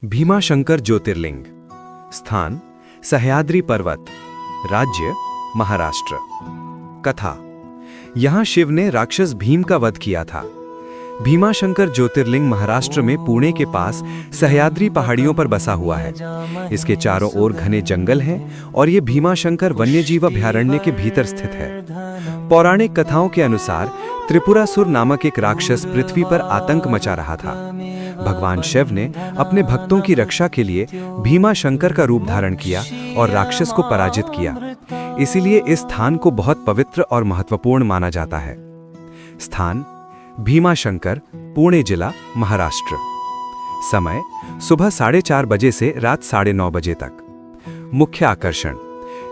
भीमाशंकर ज्योतिर्लिंग। स्थान सह्याद्री पर्वत। राज्य महाराष्ट्र। कथा। यहां शिव ने राक्षस भीम का वध किया था। भीमाशंकर ज्योतिर्लिंग महाराष्ट्र में पुणे के पास सह्याद्री पहाड़ियों पर बसा हुआ है। इसके चारों ओर घने जंगल हैं और ये भीमाशंकर वन्यजीव अभयारण्य के भीतर स्थित है। पौराणिक कथाओं के अनुसार त्रिपुरासुर नामक एक राक्षस पृथ्वी पर आतंक मचा रहा था। भगवान शिव ने अपने भक्तों की रक्षा के लिए भीमाशंकर का रूप धारण किया और राक्षस को पराजित किया। इसीलिए इस स्थान को बहुत पवित्र और महत्वपूर्ण माना जाता है। स्थान भीमाशंकर, पुणे जिला, महाराष्ट्र। समय सुबह 4:30 बजे से रात 9:30 बजे तक। मुख्य आकर्षण,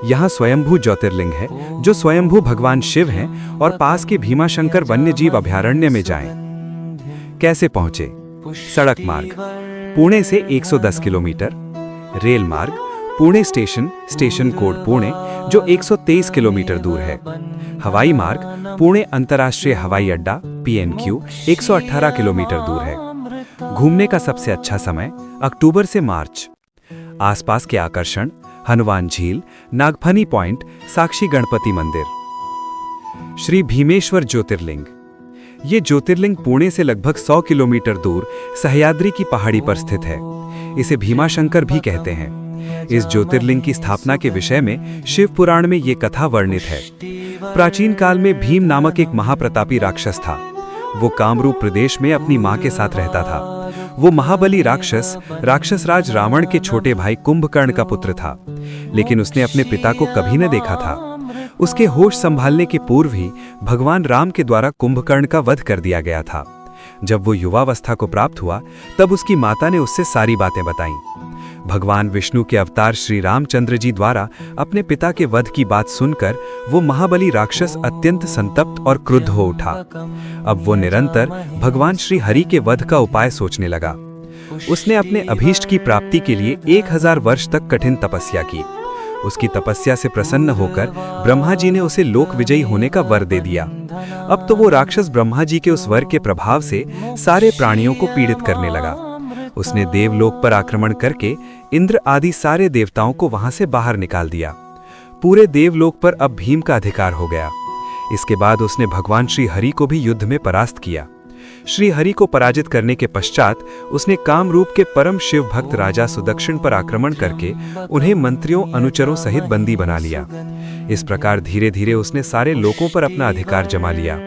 यहाँ स्वयंभू ज्योतिर्लिंग है जो स्वयंभू भगवान शिव हैं और पास के भीमाशंकर वन्यजीव अभयारण्य में जाएं। कैसे पहुंचे? सड़क मार्ग पुणे से 110 किलोमीटर। रेल मार्ग पुणे स्टेशन कोड पुणे जो 123 किलोमीटर दूर है। हवाई मार्ग पुणे अंतर्राष्ट्रीय हवाई अड्डा PNQ 118 किलोमीटर दूर है। घूमने का सबसे अच्छा समय अक्टूबर से मार्च। आसपास के आकर्षण हनुमान झील, नागफनी पॉइंट, साक्षी गणपति मंदिर। श्री भीमेश्वर ज्योतिर्लिंग। ये ज्योतिर्लिंग पुणे से लगभग 100 किलोमीटर दूर सह्याद्री की पहाड़ी पर स्थित है। इसे भीमाशंकर भी कहते हैं। इस ज्योतिर्लिंग की स्थापना के विषय में शिव पुराण में ये कथा वर्णित है। प्राचीन काल में भीम नामक एक महाप्रतापी राक्षस था। वो कामरूप प्रदेश में अपनी मां के साथ रहता था। वो महाबली राक्षस राज रावण के छोटे भाई कुंभकर्ण का पुत्र था, लेकिन उसने अपने पिता को कभी न देखा था। उसके होश संभालने के पूर्व ही भगवान राम के द्वारा कुंभकर्ण का वध कर दिया गया था। जब वो युवावस्था को प्राप्त हुआ तब उसकी माता ने उससे सारी बातें बताईं। भगवान विष्णु के अवतार श्री रामचंद्र जी द्वारा अपने पिता के वध की बात सुनकर वो महाबली राक्षस अत्यंत संतप्त और क्रुद्ध हो उठा। अब वो निरंतर भगवान श्री हरि के वध का उपाय सोचने लगा। उसने अपने अभीष्ट की प्राप्ति के लिए 1000 वर्ष तक कठिन तपस्या की। उसकी तपस्या से प्रसन्न होकर ब्रह्मा जी ने उसे लोक विजयी होने का वर दे दिया। अब तो वो राक्षस ब्रह्मा जी के उस वर के प्रभाव से सारे प्राणियों को पीड़ित करने लगा। उसने देवलोक पर आक्रमण करके इंद्र आदि सारे देवताओं को वहां से बाहर निकाल दिया। पूरे देवलोक पर अब भीम का अधिकार हो गया। इसके बाद उसने भगवान श्री हरि को भी युद्ध में परास्त किया। श्री हरि को पराजित करने के पश्चात उसने कामरूप के परम शिव भक्त राजा सुदक्षिण पर आक्रमण करके उन्हें मंत्रियों अनुचरों सहित बंदी बना लिया। इस प्रकार धीरे धीरे उसने सारे लोकों पर अपना अधिकार जमा लिया।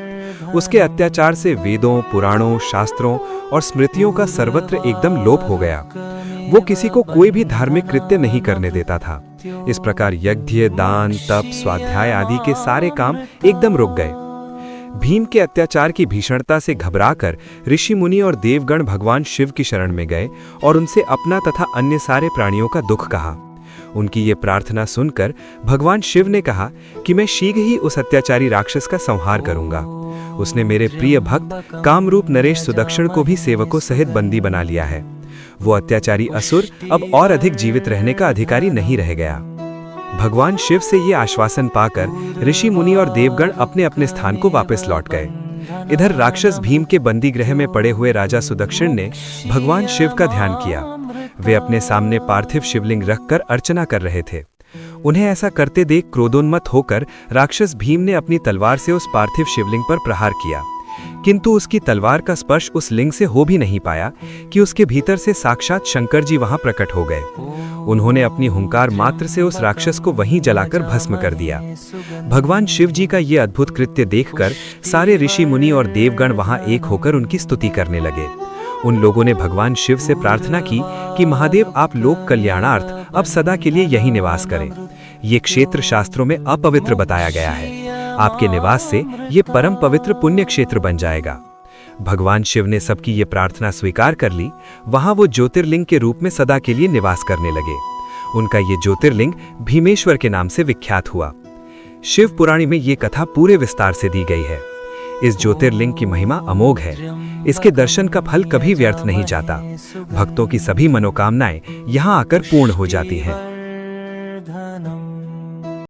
उसके अत्याचार से वेदों, पुराणों, शास्त्रों और स्मृतियों का सर्वत्र एकदम लोप हो गया। वो किसी को कोई भी धार्मिक कृत्य नहीं करने देता था। इस प्रकार यज्ञ, दान, तप, स्वाध्याय आदि के सारे काम एकदम रुक गए। भीम के अत्याचार की भीषणता से घबराकर ऋषि मुनि और देवगण भगवान शिव की शरण में गए और उनसे अपना तथा अन्य सारे प्राणियों का दुख कहा। उनकी ये प्रार्थना सुनकर भगवान शिव ने कहा कि मैं शीघ्र ही उस अत्याचारी राक्षस का संहार करूंगा। उसने मेरे प्रिय भक्त कामरूप नरेश सुदक्षिण को भी सेवकों सहित बंदी बना लिया है। वो अत्याचारी असुर अब और अधिक जीवित रहने का अधिकारी नहीं रह गया। भगवान शिव से ये आश्वासन पाकर ऋषि मुनि और देवगण अपने अपने स्थान को वापस लौट गए। इधर राक्षस भीम के बंदी गृह में पड़े हुए राजा सुदक्षिण ने भगवान शिव का ध्यान किया। वे अपने सामने पार्थिव शिवलिंग रखकर अर्चना कर रहे थे। उन्हें ऐसा करते देख क्रोधोन्मत्त होकर राक्षस भीम ने अपनी तलवार से उस पार्थिव शिवलिंग पर प्रहार किया, किंतु उसकी तलवार का स्पर्श उस लिंग से हो भी नहीं पाया कि उसके भीतर से साक्षात शंकर जी वहां प्रकट हो गए। उन्होंने अपनी हुंकार मात्र से उस राक्षस को वहीं जलाकर भस्म कर दिया। भगवान शिव जी का ये अद्भुत कृत्य देखकर सारे ऋषि मुनि और देवगण वहां एक होकर उनकी स्तुति करने लगे। उन लोगों ने भगवान शिव से प्रार्थना की कि महादेव आप लोक कल्याणार्थ अब सदा के लिए यही निवास करें। ये क्षेत्र शास्त्रों में अपवित्र बताया गया है। आपके निवास से ये परम पवित्र पुण्य क्षेत्र बन जाएगा। भगवान शिव ने सबकी ये प्रार्थना स्वीकार कर ली। वहां वो ज्योतिर्लिंग के रूप में सदा के लिए निवास करने लगे। उनका ये ज्योतिर्लिंग भीमेश्वर के नाम से विख्यात हुआ। शिव पुराण में ये कथा पूरे विस्तार से दी गई है। इस ज्योतिर्लिंग की महिमा अमोघ है। इसके दर्शन का फल कभी व्यर्थ नहीं जाता। भक्तों की सभी मनोकामनाएं यहाँ आकर पूर्ण हो जाती हैं।